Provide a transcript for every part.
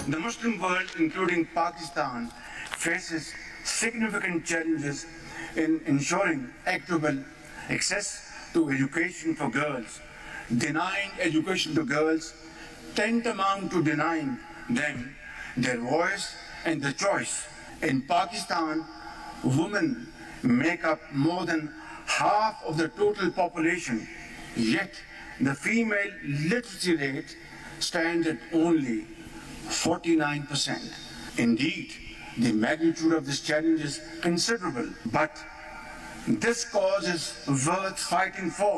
The Muslim world, including Pakistan, faces significant challenges in ensuring equitable access to education for girls. Denying education to girls tantamount to denying them their voice and the choice. In Pakistan, women make up more than half of the total population, yet the female literacy rate stands at only 49%. Indeed, the magnitude of this challenge is considerable, but this cause is worth fighting for.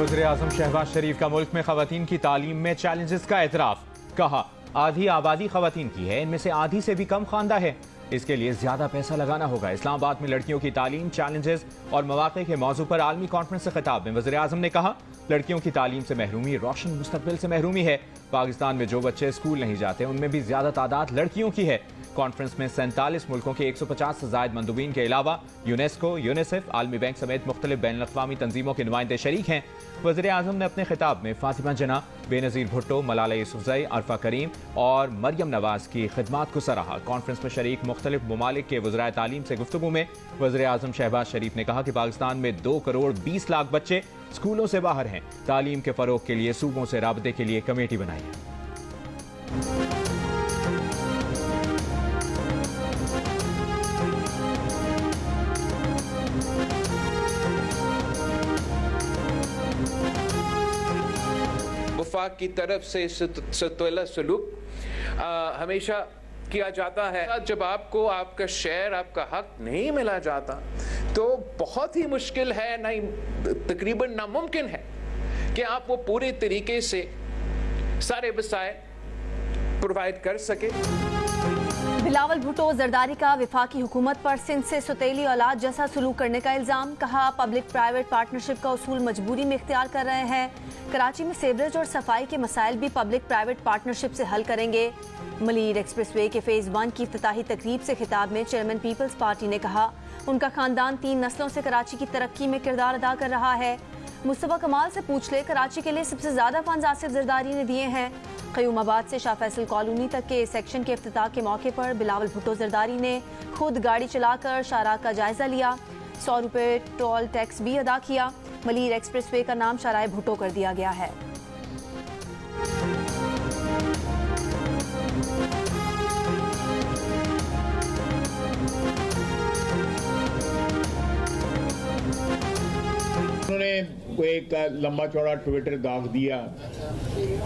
वज़ीर-ए-आज़म शहबाज शरीफ का मुल्क में ख़वातीन की तालीम में challenges का एतराफ़। कहा, आधी आबादी ख़वातीन की है, इनमें से आधी से भी कम ख़वानदा है। इसके लिए ज़्यादा पैसा लगाना होगा। इस्लामाबाद में लड़कियों की तालीम, चैलेंजेस और मौक़े के मौजू पर आलमी कॉन्फ्रेंस से खिताब में वज़ीर-ए-आज़म ने कहा, लड़कियों की तालीम से महरूमी रोशन मुस्तक़बिल से महरूमी है। पाकिस्तान में जो बच्चे स्कूल नहीं जाते उनमें भी ज़्यादा तादाद लड़कियों की है। कॉन्फ्रेंस में 47 मुल्कों के 150 से ज़ायद मंदूबीन के अलावा यूनेस्को, यूनिसेफ, आलमी बैंक समेत मुख्तलिफ बैनुल-अक़वामी तंजीमों के नुमाइंदे शरीक हैं। वज़ीर-ए-आज़म ने अपने खिताब में फातिमा जना, बेनज़ीर भुट्टो, मलाला यूसुफ़ज़ई, अरफा करीम और मरियम नवाज़ की खिदमात को सराहा। कॉन्फ्रेंस में शरीक मुख्तलिफ ममालिक के वज़राए तालीम से गुफ्तगू में वज़ीर-ए-आज़म शहबाज शरीफ ने कहा कि पाकिस्तान में 2 करोड़ 20 लाख बच्चे स्कूलों से बाहर हैं। तालीम के फ़रोग़ के लिए सूबों से राबते के लिए कमेटी बनाई है। वफाक की तरफ से सतुल्ला सलूक हमेशा किया जाता है। जब आपको आपका शेयर, आपका हक नहीं मिला जाता तो बहुत ही मुश्किल है, नहीं तकरीबन नामुमकिन है कि आप वो पूरे तरीके से सारे वसाइल प्रोवाइड कर सके। बिलावल भुट्टो जरदारी का वफाकी हुकूमत पर सिंध से सौतेली औलाद जैसा सलूक करने का इल्जाम। कहा, पब्लिक प्राइवेट पार्टनरशिप का उसूल मजबूरी में इख्तियार कर रहे हैं। कराची में सीवरेज और सफाई के मसाइल भी पब्लिक प्राइवेट पार्टनरशिप से हल करेंगे। मलीर एक्सप्रेसवे के फेज 1 की इफ्तिताही तकरीब से खिताब में चेयरमैन पीपल्स पार्टी ने कहा, उनका खानदान 3 नस्लों से कराची की तरक्की में किरदार अदा कर रहा है। मुस्तफा कमाल से पूछ ले, कराची के लिए सबसे ज्यादा फंड आसिफ जरदारी ने दिए हैं। क़यूमाबाद से शाह फैसल कॉलोनी तक के सेक्शन के इफ्तिताह के मौके पर बिलावल भुट्टो जरदारी ने खुद गाड़ी चलाकर शाहराह का जायजा लिया। 100 रुपये टोल टैक्स भी अदा किया। मलीर एक्सप्रेसवे का नाम शाहराह भुट्टो कर दिया गया है। उन्होंने एक लंबा चौड़ा ट्विटर दाग दिया।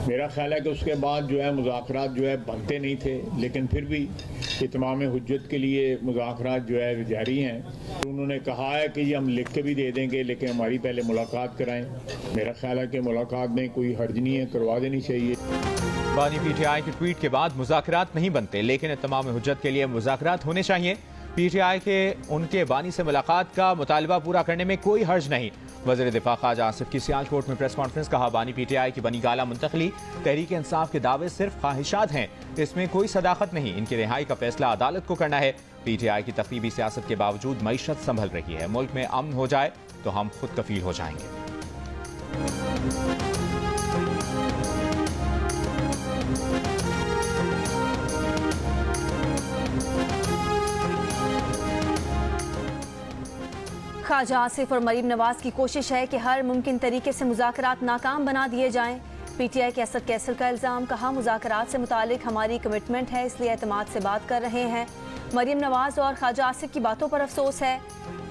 मेरा ख्याल है कि उसके बाद जो है मुज़ाकरात जो है बनते नहीं थे, लेकिन फिर भी इत्माम हुज्जत के लिए मुज़ाकरात जो है जारी हैं। उन्होंने कहा है कि ये हम लिख के भी दे देंगे, लेकिन हमारी पहले मुलाकात कराएं। मेरा ख्याल है कि मुलाकात में कोई हर्ज नहीं है, करवा देनी चाहिए। बानी पीटीआई के ट्वीट के बाद मुज़ाकरात नहीं बनते, लेकिन इत्माम हुज्जत के लिए मुज़ाकरात होने चाहिए। पीटीआई के उनके बानी से मुलाकात का मुतालबा पूरा करने में कोई हर्ज नहीं। वज़ीर दिफा ख्वाजा आसिफ की सियालकोट में प्रेस कॉन्फ्रेंस। कहा, बानी पीटीआई की बनी गाला मुंतकली तहरीक इंसाफ के दावे सिर्फ ख्वाहिशात हैं, इसमें कोई सदाकत नहीं। इनकी रिहाई का फैसला अदालत को करना है। पीटीआई की तकरीबी सियासत के बावजूद मईशत संभल रही है। मुल्क में अमन हो जाए तो हम खुद कफील हो जाएंगे। ख्वाजा आसिफ और मरीम नवाज की कोशिश है कि हर मुमकिन तरीके से मुज़ाकरात नाकाम बना दिए जाएं। पीटीआई के असद कैसल का इल्ज़ाम। कहा, मुज़ाकरात से मुतालिक हमारी कमिटमेंट है, इसलिए एतमाद से बात कर रहे हैं। मरीम नवाज और ख्वाजा आसिफ की बातों पर अफसोस है।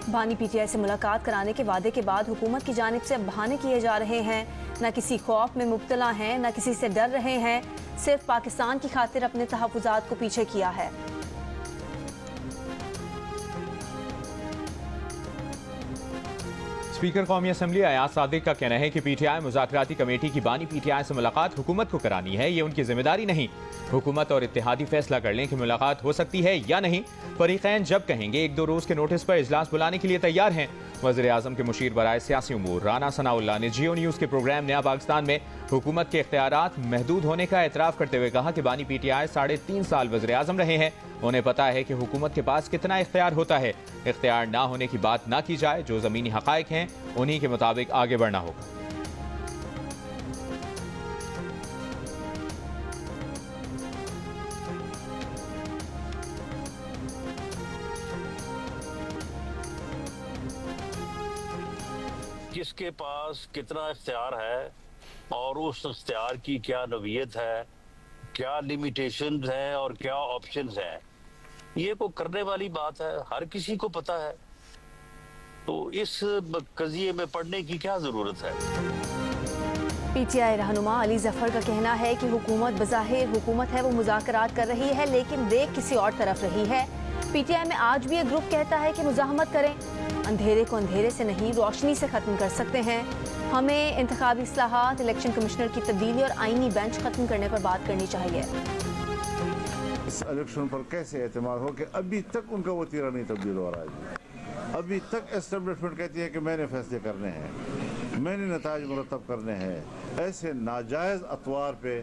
बानी पीटीआई से मुलाकात कराने के वादे के बाद हुकूमत की जानिब से अब बहाने किए जा रहे हैं। न किसी खौफ में मुब्तला हैं, न किसी से डर रहे हैं, सिर्फ पाकिस्तान की खातिर अपने तहफ़्फ़ुज़ात को पीछे किया है। स्पीकर कौमी असम्बली अयाज सादिक का कहना है कि पीटीआई मुज़ाकराती कमेटी की बानी पीटीआई से मुलाकात हुकूमत को करानी है, ये उनकी जिम्मेदारी नहीं। हुकूमत और इत्तेहादी फैसला कर लें कि मुलाकात हो सकती है या नहीं। फरीकैन जब कहेंगे 1-2 रोज के नोटिस पर इजलास बुलाने के लिए तैयार हैं। वज़ीर आज़म के मुशीर बराए सियासी उमूर राना सनाउल्लाह ने जियो न्यूज़ के प्रोग्राम नया पाकिस्तान में हुकूमत के इख्तियारात महदूद होने का एतराफ़ करते हुए कहा कि बानी पीटीआई 3.5 साल वज़ीर आज़म रहे हैं। उन्हें पता है कि हुकूमत के पास कितना इख्तियार होता है। इख्तियार ना होने की बात ना की जाए, जो ज़मीनी हक़ाइक़ हैं उन्हीं के मुताबिक आगे बढ़ना होगा। किसके पास कितना इख्तियार है और उस इख्तियार की क्या नौइयत है, क्या लिमिटेशंस हैं और क्या ऑप्शंस हैं, ये को करने वाली बात है, हर किसी को पता है। तो इस कज़िये में पढ़ने की क्या जरूरत है। पीटीआई रहनुमा अली जफर का कहना है कि हुकूमत बज़ाहिर हुकूमत है, वो मुज़ाकरात कर रही है, लेकिन देख किसी और तरफ रही है। पीटीआई में आज भी एक ग्रुप कहता है कि मुज़ाहमत करें, अंधेरे को अंधेरे से नहीं रोशनी से ख़त्म कर सकते हैं। हमें इंतखाबी इस्लाहात, इलेक्शन कमिश्नर की तब्दीली और आईनी बेंच ख़त्म करने पर बात करनी चाहिए। इस इलेक्शन पर कैसे एतमाद हो कि अभी तक उनका वो तीरा नहीं तब्दील हो रहा है। अभी तक एस्टेब्लिशमेंट कहती है कि मैंने फैसले करने हैं, मैंने नताज मुरतब करने हैं। ऐसे नाजायज़ अतवार पे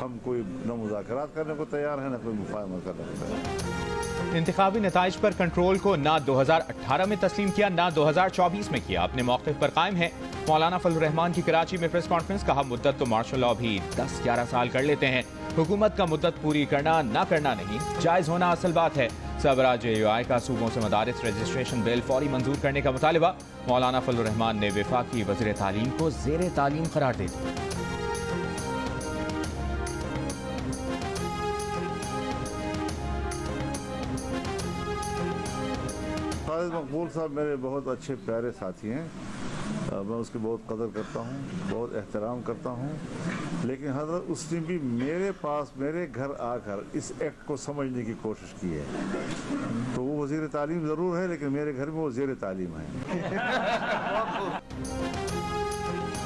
हम कोई न मुज़ाकरात करने को तैयार है, न कोई मुफाहमत करने को तैयार है। इंतखाबी नताइज पर कंट्रोल को ना 2018 में तस्लीम किया, ना 2024 में किया, अपने मौक़िफ़ पर कायम है। मौलाना फजलुर रहमान की कराची में प्रेस कॉन्फ्रेंस, कहा मुद्दत तो मार्शल लॉ भी 10-11 साल कर लेते हैं, हुकूमत का मुद्दत पूरी करना ना करना नहीं, जायज़ होना असल बात है। सबरा JUI का सूबों से मदारिस रजिस्ट्रेशन बिल फौरी मंजूर करने का मुतालिबा। मौलाना फजलुर रहमान ने वफाकी वज़ीर तालीम को ज़ेर तालीम करार दे दिया। मकबूल साहब मेरे बहुत अच्छे प्यारे साथी हैं, मैं उसकी बहुत कदर करता हूँ, बहुत एहतराम करता हूँ, लेकिन हज़रत उसने भी मेरे पास मेरे घर आकर इस एक्ट को समझने की कोशिश की है। तो वो वज़ीर तालीम ज़रूर है, लेकिन मेरे घर में वो ज़ेर तालीम है।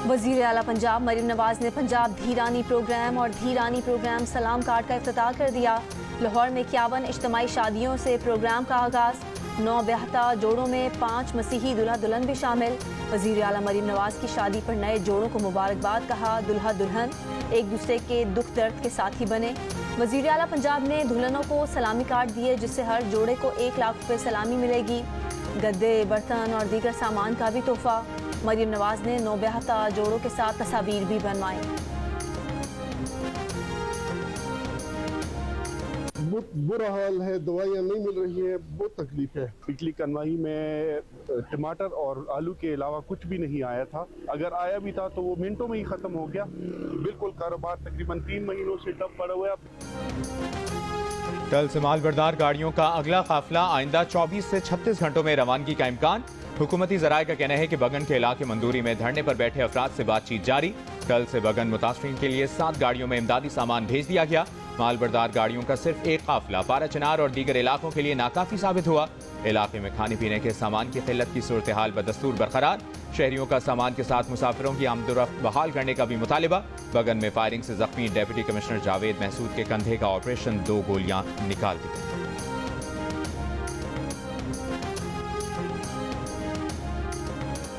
वज़ीर आला पंजाब मरीम नवाज ने पंजाब धीरानी प्रोग्राम और धीरानी प्रोग्राम सलाम कार्ड का इफ्तिताह कर दिया। लाहौर में 51 इज्तिमाई शादियों से प्रोग्राम का आगाज़। 9 ब्याहता जोड़ों में 5 मसीही दुल्हा दुल्हन भी शामिल। वज़ीर आला मरीम नवाज की शादी पर नए जोड़ों को मुबारकबाद, कहा दुल्हा दुल्हन एक दूसरे के दुख दर्द के साथी बने। वज़ीर आला पंजाब ने दुल्हनों को सलामी कार्ड दिए, जिससे हर जोड़े को 1 लाख रुपए सलामी मिलेगी। गद्दे, बर्तन और दीगर सामान का भी तोहफा। मरीम नवाज ने 9 ब्याहता जोड़ों के साथ तस्वीर भी बनवाई। बहुत बुरा हाल है, दवाइयाँ नहीं मिल रही हैं, बहुत तकलीफ है। पिछली कनवाई में टमाटर और आलू के अलावा कुछ भी नहीं आया था, अगर आया भी था तो वो मिनटों में ही ख़त्म हो गया। बिल्कुल कारोबार तकरीबन 3 महीनों से ठप पड़ा हुआ है। कल से मालबरदार गाड़ियों का अगला काफिला आइंदा 24 से 36 घंटों में रवानगी का इम्कान। हुकूमती ज़राए का कहना है कि बगन के इलाके मंदूरी में धरने पर बैठे अफराद से बातचीत जारी। कल से बगन मुतासरीन के लिए 7 गाड़ियों में इमदादी सामान भेज दिया गया। मालबरदार गाड़ियों का सिर्फ एक काफिला पारा चनार और दीगर इलाकों के लिए नाकाफी साबित हुआ। इलाके में खाने पीने के सामान की किल्लत की सूरत हाल बदस्तूर बरकरार। शहरियों का सामान के साथ मुसाफिरों की आमदोरफ्त बहाल करने का भी मुतालिबा। बगन में फायरिंग से जख्मी डिप्टी कमिश्नर जावेद महसूद के कंधे का ऑपरेशन, 2 गोलियां निकाल दी गई।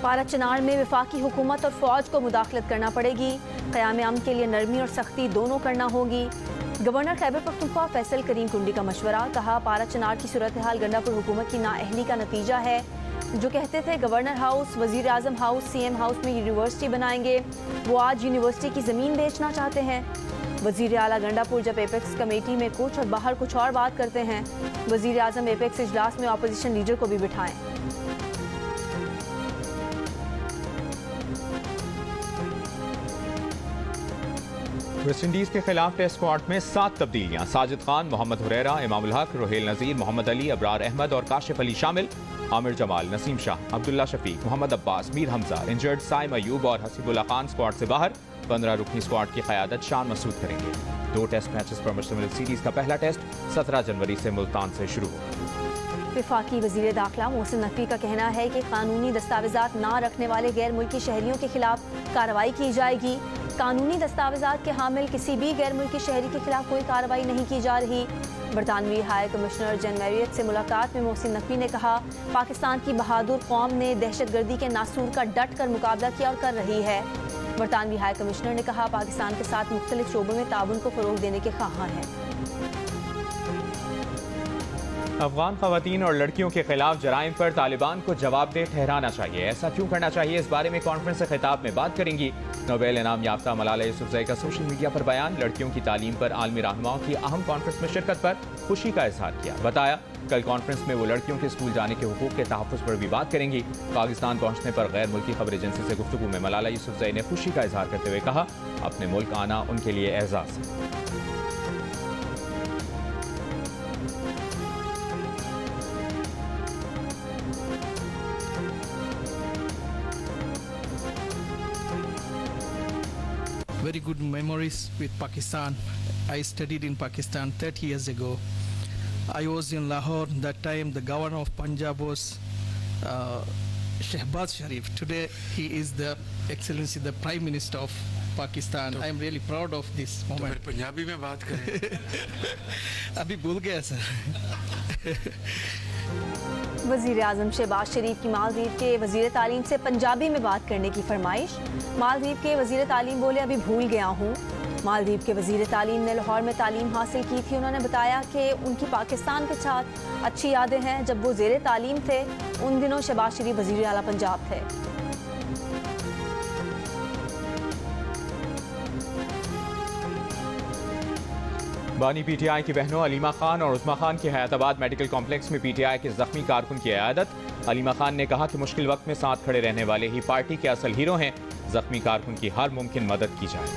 पारा चनार में वफाकी हुकूमत और फौज को मुदाखलत करना पड़ेगी। क़याम अमन के लिए नरमी और सख्ती दोनों करना होगी। गवर्नर खैबर पख्तूनख्वा फैसल करीम कुंडी का मशवरा, कहा पारा चनार की सूरत हाल गंडापुर हुकूमत की नाअहली का नतीजा है। जो कहते थे गवर्नर हाउस, वजीर आजम हाउस, CM हाउस में यूनिवर्सिटी बनाएंगे, वो आज यूनिवर्सिटी की ज़मीन बेचना चाहते हैं। वजीर आला गंडापुर जब एपेक्स कमेटी में कुछ और बाहर कुछ और बात करते हैं। वजीर आजम एपेक्स इजलास में अपोजिशन लीडर को भी बिठाएं। वेस्टइंडीज के खिलाफ टेस्ट स्क्वाड में 7 तब्दीलियां। साजिद खान, मोहम्मद हुरैरा, इमामुल हक, रोहेल नजीर, मोहम्मद अली, अबरार अहमद और काशिफ अली शामिल। आमिर जमाल, नसीम शाह, अब्दुल्ला शफीक, मोहम्मद अब्बास, मीर हमजा, इंजर्ड साइम अयूब और हसीबुल्ला खान स्क्वाड से बाहर। 15 रुकनी स्क्वाड की क़यादत शान मसूद करेंगे। 2 टेस्ट मैचेस पर मुश्तमिल सीरीज का पहला टेस्ट 17 जनवरी से मुल्तान से शुरू होगा। वफाकी वजीर दाखिला मोहसिन नकवी का कहना है कि कानूनी दस्तावेजात ना रखने वाले गैर मुल्की शहरियों के खिलाफ कार्रवाई की जाएगी। कानूनी दस्तावेजात के हामिल किसी भी गैर मुल्की शहरी के खिलाफ कोई कार्रवाई नहीं की जा रही। बरतानवी हाई कमिश्नर जन मैरियट से मुलाकात में मोहसिन नकवी ने कहा, पाकिस्तान की बहादुर कौम ने दहशतगर्दी के नासूर का डट कर मुकाबला किया और कर रही है। बरतानवी हाई कमिश्नर ने कहा, पाकिस्तान के साथ मुख्तलिफ शोबों में ताउन को फरोग देने के ख्वाहां हैं। अफगान खवातीन और लड़कियों के खिलाफ जराइम पर तालिबान को जवाबदेह ठहराना चाहिए। ऐसा क्यों करना चाहिए, इस बारे में कॉन्फ्रेंस से खिताब में बात करेंगी। नोबेल इनाम याफ्ता मलाला यूसुफजई का सोशल मीडिया पर बयान। लड़कियों की तालीम पर आलमी रहनुमाओं की अहम कॉन्फ्रेंस में शिरकत पर खुशी का इजहार किया। बताया, कल कॉन्फ्रेंस में वो लड़कियों के स्कूल जाने के हुकूक के तहफ़्फ़ुज़ पर भी बात करेंगी। पाकिस्तान पहुंचने पर गैर मुल्की खबर एजेंसी से गुफ्तगू में मलाला यूसुफजई ने खुशी का इजहार करते हुए कहा, अपने मुल्क आना उनके लिए एजाज़ है। Very good memories with Pakistan. I studied in Pakistan 30 years ago. I was in Lahore. That time the governor of Punjab was Shehbaz Sharif. Today he is the Excellency, the Prime Minister of Pakistan. I am really proud of this moment. तो पंजाबी में बात करें। अभी भूल गया sir. वज़ीर आज़म शहबाज शरीफ की मालदीव के वज़ीर तालीम से पंजाबी में बात करने की फरमाइश। मालदीव के वज़ीर तालीम बोले, अभी भूल गया हूँ। मालदीव के वज़ीर तालीम ने लाहौर में तालीम हासिल की थी। उन्होंने बताया कि उनकी पाकिस्तान के साथ अच्छी यादें हैं। जब वो ज़ेरे तालीम थे उन दिनों शहबाज शरीफ वज़ीर आला पंजाब थे। बानी पीटीआई की बहनों अलीमा खान और उस्मा खान की हयाताबाद मेडिकल कॉम्प्लेक्स में पीटीआई के जख्मी कारकुन की इयादत। अलीमा खान ने कहा कि मुश्किल वक्त में साथ खड़े रहने वाले ही पार्टी के असल हीरो हैं। जख्मी कारकुन की हर मुमकिन मदद की जाए।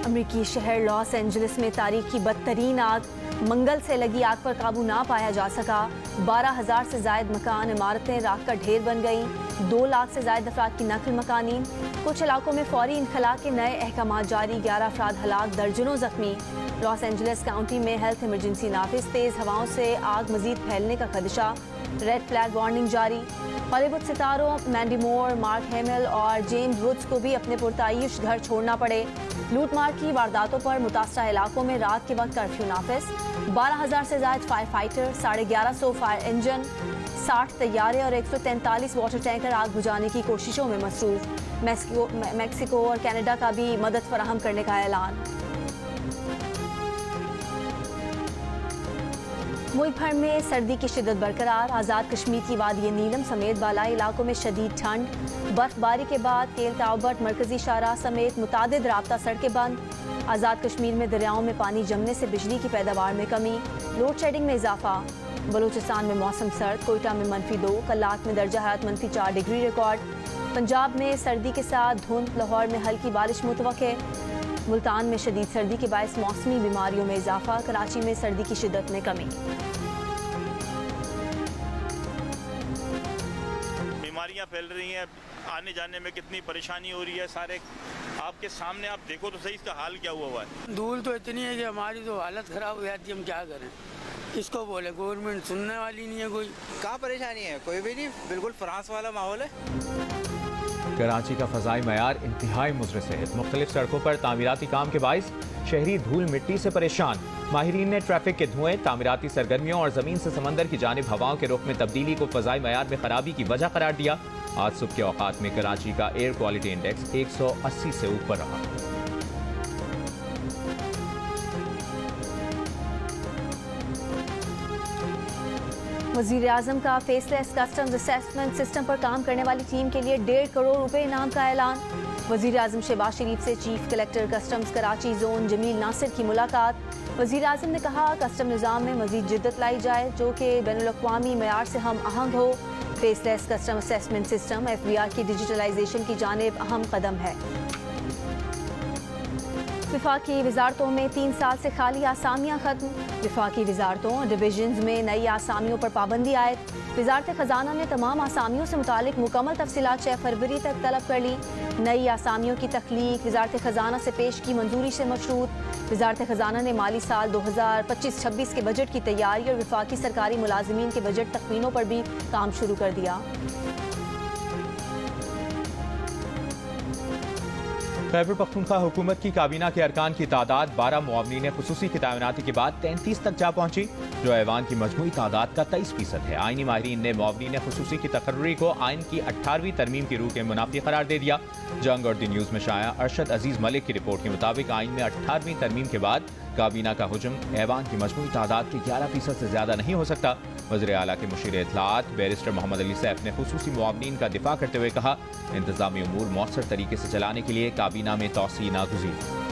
अमरीकी शहर लॉस एंजलिस में तारीख की बदतरीन आग। मंगल से लगी आग पर काबू ना पाया जा सका। 12,000 से जायद मकान, इमारतें राख का ढेर बन गईं। 2 लाख से जायद अफराद की नकल मकानी। कुछ इलाकों में फौरी इनखला के नए अहकाम जारी। 11 अफराद हलाक, दर्जनों जख्मी। लॉस एंजलिस काउंटी में हेल्थ इमरजेंसी नाफिज। तेज हवाओं से आग मजीद फैलने का खदशा। रेड फ्लैग वार्निंग जारी। हॉलीवुड सितारों मैंडी मोर, मार्क हैमिल और जेम्स वुड्स को भी अपने पुरतायुश घर छोड़ना पड़े। लूटमार की वारदातों पर मुतासरा इलाकों में रात के वक्त कर्फ्यू नाफिज। 12,000 से जायद फायर फाइटर, 1150 फायर इंजन, 60 तैयारे और 143 वाटर टैंकर आग बुझाने की कोशिशों में मसरूफ। मैक्सिको और कनाडा का भी मदद फराहम करने का ऐलान। मुल्क भर में सर्दी की शिद्दत बरकरार। आज़ाद कश्मीर की वादी नीलम समेत बालाई इलाकों में शदीद ठंड। बर्फबारी के बाद केल ताउबट, मरकजी शाहराह समेत मुतादिद राब्ता सड़कें बंद। आज़ाद कश्मीर में दरियाओं में पानी जमने से बिजली की पैदावार में कमी। लोड शेडिंग में इजाफा। बलूचिस्तान में मौसम सर्द। कोयटा में -2, कल्लात में दर्जा हरारत -4 डिग्री रिकॉर्ड। पंजाब में सर्दी के साथ धुंध। लाहौर में हल्की बारिश मुतवक्के। मुल्तान में शदीद सर्दी के बायस मौसमी बीमारियों में इजाफा। कराची में सर्दी की शिद्दत में कमी। बीमारियां फैल रही हैं, आने जाने में कितनी परेशानी हो रही है। सारे आपके सामने, आप देखो तो सही इसका हाल क्या हुआ है। धूल तो इतनी है कि हमारी तो हालत ख़राब हो जाती है। हम क्या करें, किसको बोले, गवर्नमेंट सुनने वाली नहीं है। कोई कहाँ परेशानी है, कोई भी नहीं, बिल्कुल फ्रांस वाला माहौल है। कराची का फ़ज़ाई मयार इंतहाई मुज़र सेहत। मुख्तलिफ सड़कों पर तामीराती काम के बाइस शहरी धूल मिट्टी से परेशान। माहिरीन ने ट्रैफिक के धुएं, तामीराती सरगर्मियों और ज़मीन से समंदर की जानिब हवाओं के रुख में तब्दीली को फ़ज़ाई मयार में खराबी की वजह करार दिया। आज सुबह के औकात में कराची का एयर क्वालिटी इंडेक्स 180 से ऊपर रहा। वज़ीर आज़म का फेसलेस कस्टम्स असेसमेंट सिस्टम पर काम करने वाली टीम के लिए 1.5 करोड़ रुपए इनाम का ऐलान। वज़ीर आज़म शहबाज शरीफ से chief collector customs Karachi zone Jamil Nasir की मुलाकात। वज़ीर आज़म ने कहा, कस्टम निज़ाम में मज़ीद जिद्दत लाई जाए जो कि बैनुल-अक़वामी मयार से हम आहंग हो। Faceless custom assessment system FBR की डिजिटलाइजेशन की जानिब अहम कदम है। विफाकी वजारतों में 3 साल से खाली आसामियां खत्म। विफाकी वजारतों और डिवीजन्स में नई आसामियों पर पाबंदी आयद। वजारत खजाना ने तमाम आसामियों से मुतालिक मुकम्मल तफसीलात 6 फरवरी तक तलब कर ली। नई आसामियों की तख्लीक वजारत खजाना से पेश की मंजूरी से मशरूत। वजारत खजाना ने माली साल 2025-26 के बजट की तैयारी और विफाकी सरकारी मुलाजमीन के बजट तखमीनों पर भी काम शुरू कर दिया। खैबर पख्तूनख्वा हुकूमत की काबीना के अरकान की तादाद 12 मुआवनीन खुसूसी की तैनाती के बाद 33 तक जा पहुंची, जो ऐवान की मजमूई तादाद का 23% है। आईनी माहिरीन ने मुआवनीन खुसूसी की तकर्री को आइन की 18वीं तरमीम की रूह के मुनाफी करार दे दिया। जंग और दी न्यूज़ में शाया अरशद अजीज मलिक की रिपोर्ट के मुताबिक आइन में 18वीं तरमीम के बाद काबीना का हुजम ऐवान की मजमूई तादाद के 11% से ज्यादा नहीं हो सकता। वज़ीर आला के मुशीर इत्तलाआत बैरिस्टर मोहम्मद अली सैफ ने खुसूसी मुआवनीन का दिफा करते हुए कहा, इंतजामी उमूर मौसर तरीके से चलाने के लिए काबीना में तौसी नागुज़ीर।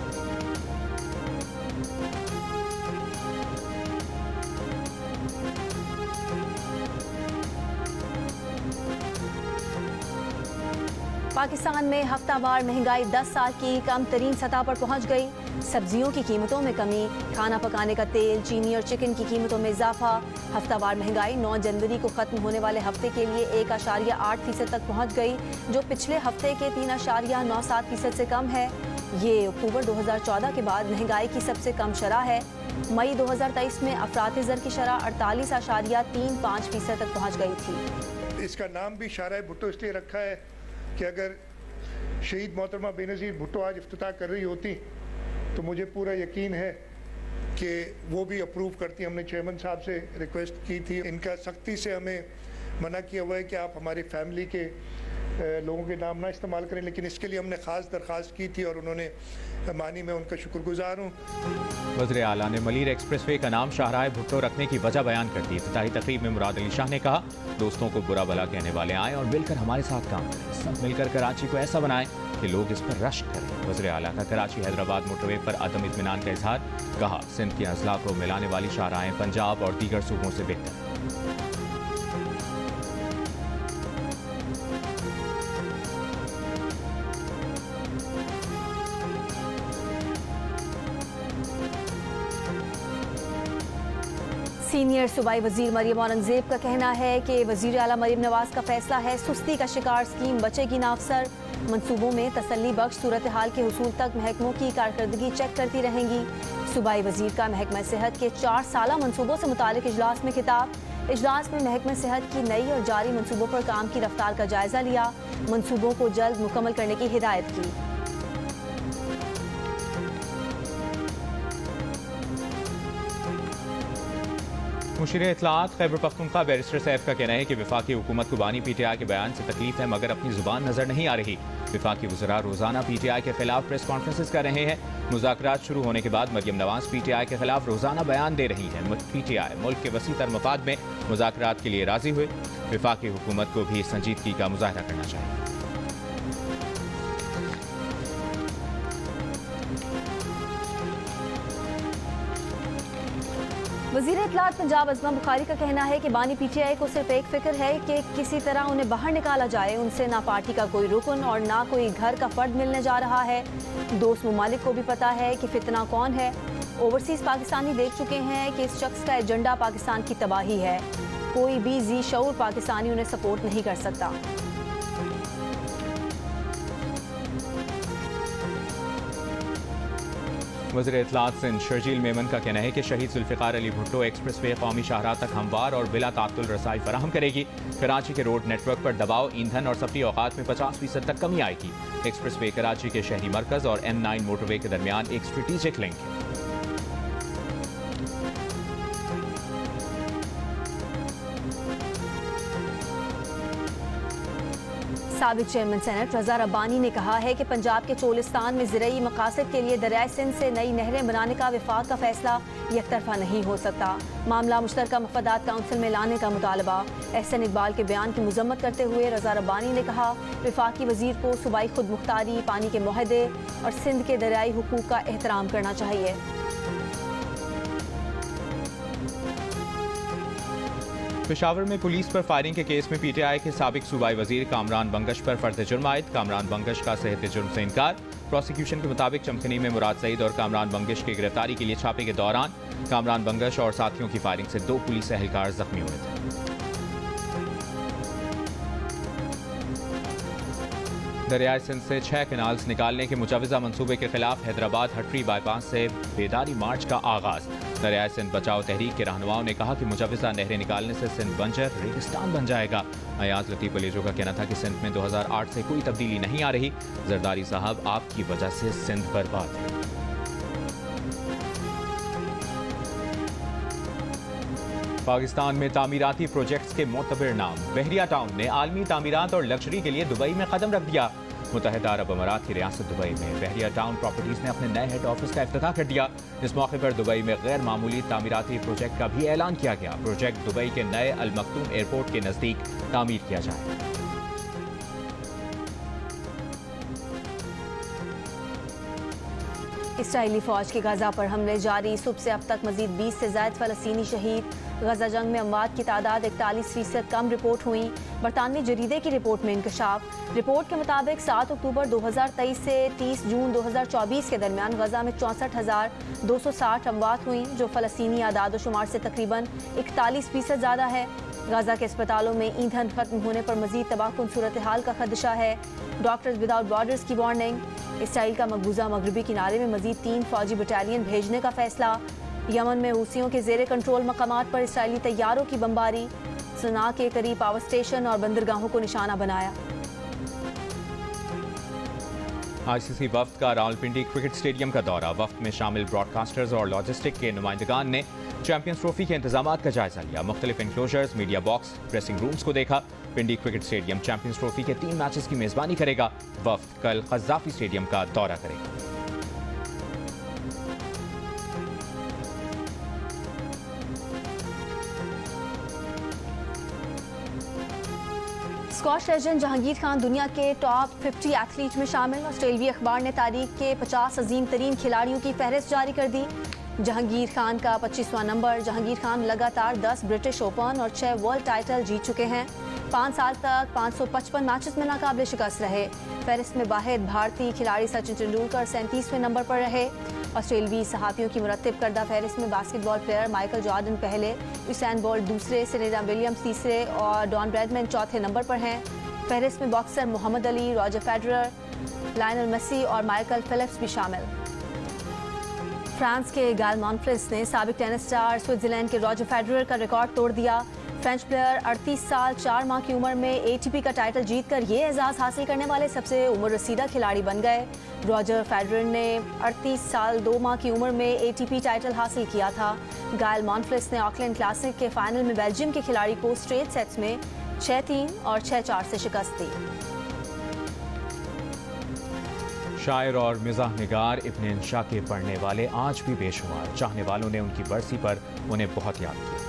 पाकिस्तान में हफ्तावार महंगाई 10 साल की कम तरीन सतह पर पहुंच गई। सब्जियों की कीमतों में कमी, खाना पकाने का तेल, चीनी और चिकन की कीमतों में इजाफा। हफ्तावार महंगाई 9 जनवरी को खत्म होने वाले हफ्ते के लिए 1.8% तक पहुंच गई, जो पिछले हफ्ते के 3.97% से कम है। ये अक्टूबर 2014 के बाद महंगाई की सबसे कम शरह है। मई 2023 में अफरात-ए-ज़र की शरह 48.35% तक पहुँच गई थी। इसका नाम भी शाहराह भुट्टो इसलिए रखा है कि अगर शहीद मोहतरमा बेनज़ीर भुट्टो आज इफ्तिताह कर रही होती तो मुझे पूरा यकीन है कि वो भी अप्रूव करती। हमने चेयरमैन साहब से रिक्वेस्ट की थी, इनका सख्ती से हमें मना किया हुआ है कि आप हमारी फैमिली के लोगों के नाम ना इस्तेमाल करें, लेकिन इसके लिए हमने ख़ास दरख्वास्त की थी और उन्होंने मानी। मैं उनका शुक्रगुजार हूँ। वज़ीर आला ने मलीर एक्सप्रेसवे का नाम शाहराह भुट्टो रखने की वजह बयान कर दी। इफ्तिताही तकरीब में मुराद अली शाह ने कहा, दोस्तों को बुरा भला कहने वाले आएँ और मिलकर हमारे साथ काम करें। सब मिलकर कराची को ऐसा बनाएं कि लोग इस पर रश्क करें। वज़ीर आला का कराची हैदराबाद मोटरवे पर अदम इत्मीनान का इजहार। कहा, सिंध के अजला को मिलाने वाली शाहराहें पंजाब और दीगर सूबों से बेहतर। सीनियर सूबाई वजीर मरियम औरंगजेब का कहना है कि वजीर आला मरियम नवाज का फैसला है सुस्ती का शिकार स्कीम बचेगी ना अफसर। मंसूबों में तसल्ली बख्श सूरत हाल के हुसूल तक महकमों की कारकर्दगी चेक करती रहेंगी। सूबाई वजीर का महकमा सेहत के 4 साला मंसूबों से मुतालिक इजलास में खिताब। इजलास में महकमा सेहत की नई और जारी मंसूबों पर काम की रफ्तार का जायजा लिया। मंसूबों को जल्द मुकम्मल करने की हिदायत की। मुशीर इत्तलाआत खैबर पख्तूनख्वा बैरिस्टर सैफ का कहना है कि विफाकी हुकूमत को बानी पीटीआई के बयान से तकलीफ है, मगर अपनी जुबान नजर नहीं आ रही। विफाकी वज़रा रोजाना पीटीआई के खिलाफ प्रेस कॉन्फ्रेंसेस कर रहे हैं। मुज़ाकरात शुरू होने के बाद मरियम नवाज पीटीआई के खिलाफ रोजाना बयान दे रही हैं। पीटीआई मुल्क के वसी तर मफाद में मुज़ाकरात के लिए राजी हुए। विफाकी हुकूमत को भी संजीदगी का मुजाहरा करना चाहिए। वज़ीर इत्तलाआत पंजाब अज़मा बुखारी का कहना है कि बानी पीटीआई को सिर्फ एक फिक्र है कि किसी तरह उन्हें बाहर निकाला जाए। उनसे ना पार्टी का कोई रुकन और ना कोई घर का फर्द मिलने जा रहा है। दोस्त ममालिक को भी पता है कि फितना कौन है। ओवरसीज पाकिस्तानी देख चुके हैं कि इस शख्स का एजेंडा पाकिस्तान की तबाही है। कोई भी जी शऊर पाकिस्तानी उन्हें सपोर्ट नहीं कर सकता। वज़ीर इत्तलाआत सिंध शर्जील मेमन का कहना है कि शहीद जुल्फ़िकार अली भुट्टो एक्सप्रेसवे कौमी शाहराह तक हमवार और बिला तात्तुल रसाई फराहम करेगी। कराची के रोड नेटवर्क पर दबाव, ईंधन और सफरी औकात में 50% तक कमी आएगी। एक्सप्रेसवे कराची के शहरी मरकज और M9 मोटरवे के दरमियान एक स्ट्रेटेजिक लिंक है। साबिक चेयरमैन सेनेट रजा रब्बानी ने कहा है कि पंजाब के चोलिस्तान में ज़राई मकासद के लिए दरियाए सिंध से नई नहरें बनाने का वफाक का फैसला यकतरफा नहीं हो सकता। मामला मुश्तरका मफादात काउंसिल में लाने का मुतालबा। एहसन इकबाल के बयान की मजम्मत करते हुए रजा रब्बानी ने कहा, वफाकी वजीर को सूबाई खुद मुख्तारी, पानी के मुआहदे और सिंध के दरियाई हुकूक का एहतराम करना चाहिए। पेशावर में पुलिस पर फायरिंग के केस में पीटीआई के साबिक सूबाई वजीर कामरान बंगश पर फर्द जुर्म आयद। कामरान बंगश का सेहत जुर्म से इनकार। प्रोसिक्यूशन के मुताबिक चमकनी में मुराद सईद और कामरान बंगश की गिरफ्तारी के लिए छापे के दौरान कामरान बंगश और साथियों की फायरिंग से 2 पुलिस एहलकार जख्मी हुए थे। दरियाए सिंध से 6 कैनाल्स निकालने के मुजवजा मंसूबे के खिलाफ हैदराबाद हटरी बाईपास से बेदारी मार्च का आगाज। दरियाए सिंध बचाओ तहरीक के रहनुमाओं ने कहा कि मुजवजा नहरें निकालने से सिंध बंजर रेगिस्तान बन जाएगा। अयाज लतीफ अलीजो का कहना था कि सिंध में 2008 से कोई तब्दीली नहीं आ रही। जरदारी साहब, आपकी वजह से सिंध बर्बाद है। पाकिस्तान में तामीराती प्रोजेक्ट्स के मोतबर नाम। बहरिया टाउन ने आलमी तामीरात और लग्जरी के लिए दुबई में कदम रख दिया। मुत्तहिदा अरब अमारात की रियासत दुबई में बहरिया टाउन प्रॉपर्टीज ने अपने नए हेड ऑफिस का इफ्तिताह कर दिया। इस मौके पर दुबई में गैर मामूली तामीराती प्रोजेक्ट का भी ऐलान किया गया। प्रोजेक्ट दुबई के नए अल मखतूम एयरपोर्ट के नजदीक तामीर किया जाएगा। इसराइली फौज के गाजा पर हमले जारी। सुबह से अब तक मजीद 20 से ज्यादा फलस्तीनी शहीद। गजा जंग में अमवात की तादाद 41% कम रिपोर्ट हुई। बरतानवी जरीदे की रिपोर्ट में इंकशाफ। रिपोर्ट के मुताबिक 7 अक्टूबर 2023 से 30 जून 2024 के दरमियान गजा में 64,260 अमवात हुई, जो फलस्तीनी आदाद शुमार से तकरीबन 41% ज़्यादा है। गाजा के अस्पतालों में ईंधन खत्म होने पर मजीद तबाहकुन सूरत हाल का खदशा है। डॉक्टर्स विदाउट बॉर्डर्स की वार्निंग। इसराइल का मकबूजा मगरबी किनारे में मजीद 3 फौजी बटालियन भेजने का फैसला। यमन में हूसियों के जेरे कंट्रोल मकामात पर इसराइली तैयारों की बमबारी। सना के करीब पावर स्टेशन और बंदरगाहों को निशाना बनाया। आईसीसी वफ्द का रावलपिंडी क्रिकेट स्टेडियम का दौरा। वफ्द में शामिल ब्रॉडकास्टर्स और लॉजिस्टिक के नुमाइंदगान ने चैंपियंस ट्रॉफी के इंतजामात का जायजा लिया। मुख्तलिफ enclosures, media box, dressing rooms को देखा। पिंडी क्रिकेट स्टेडियम चैंपियंस ट्रॉफी के 3 मैचेस की मेजबानी करेगा। वफ्द कल क़ज़्ज़ाफ़ी स्टेडियम का दौरा करेगा। स्कॉश लेजेंड जहांगीर खान दुनिया के टॉप 50 एथलीट में शामिल। ऑस्ट्रेलियाई अखबार ने तारीख के 50 अजीम तरीन खिलाड़ियों की फहरिस्त जारी कर दी। जहांगीर खान का 25वां नंबर। जहांगीर खान लगातार 10 ब्रिटिश ओपन और 6 वर्ल्ड टाइटल जीत चुके हैं। 5 साल तक 555 मैचेस में नाकाबिल शिकस्त रहे। फहरिस्त में वाहिद भारतीय खिलाड़ी सचिन तेंदुलकर 37वें नंबर पर रहे। ऑस्ट्रेलियाई सहाफ़ियों की मुरत्तिब करदा फहरिस्त में बास्केटबॉल प्लेयर माइकल जॉर्डन पहले, यूसैन बोल्ट दूसरे, सेरेना विलियम्स तीसरे और डॉन ब्रैडमैन चौथे नंबर पर हैं। फहरिस्त में boxer Muhammad Ali, Roger Federer, Lionel Messi और माइकल फिलिप्स भी शामिल। फ्रांस के गायल मॉनफिल्स ने साबिक टेनिस स्टार स्विट्जरलैंड के रॉजर फेडरर का रिकॉर्ड तोड़ दिया। फ्रेंच प्लेयर 38 साल 4 माह की उम्र में एटीपी का टाइटल जीतकर ये एजाज़ हासिल करने वाले सबसे उम्र रसीदा खिलाड़ी बन गए। रॉजर फेडरर ने 38 साल 2 माह की उम्र में एटीपी टाइटल हासिल किया था। गायल मॉनफिल्स ने ऑकलैंड क्लासिक के फाइनल में बेल्जियम के खिलाड़ी को स्ट्रेट सेट्स में 6-3 और 6-4 से शिकस्त दी। शायर और मिज़ाह निगार इब्न इंशा के पढ़ने वाले आज भी बेशुमार। चाहने वालों ने उनकी बरसी पर उन्हें बहुत याद किया।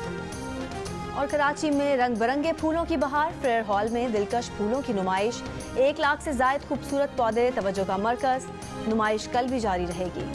और कराची में रंग बिरंगे फूलों की बहार। फेयर हॉल में दिलकश फूलों की नुमाइश। 1 लाख से जायद खूबसूरत पौधे तवज्जो का मरकज। नुमाइश कल भी जारी रहेगी।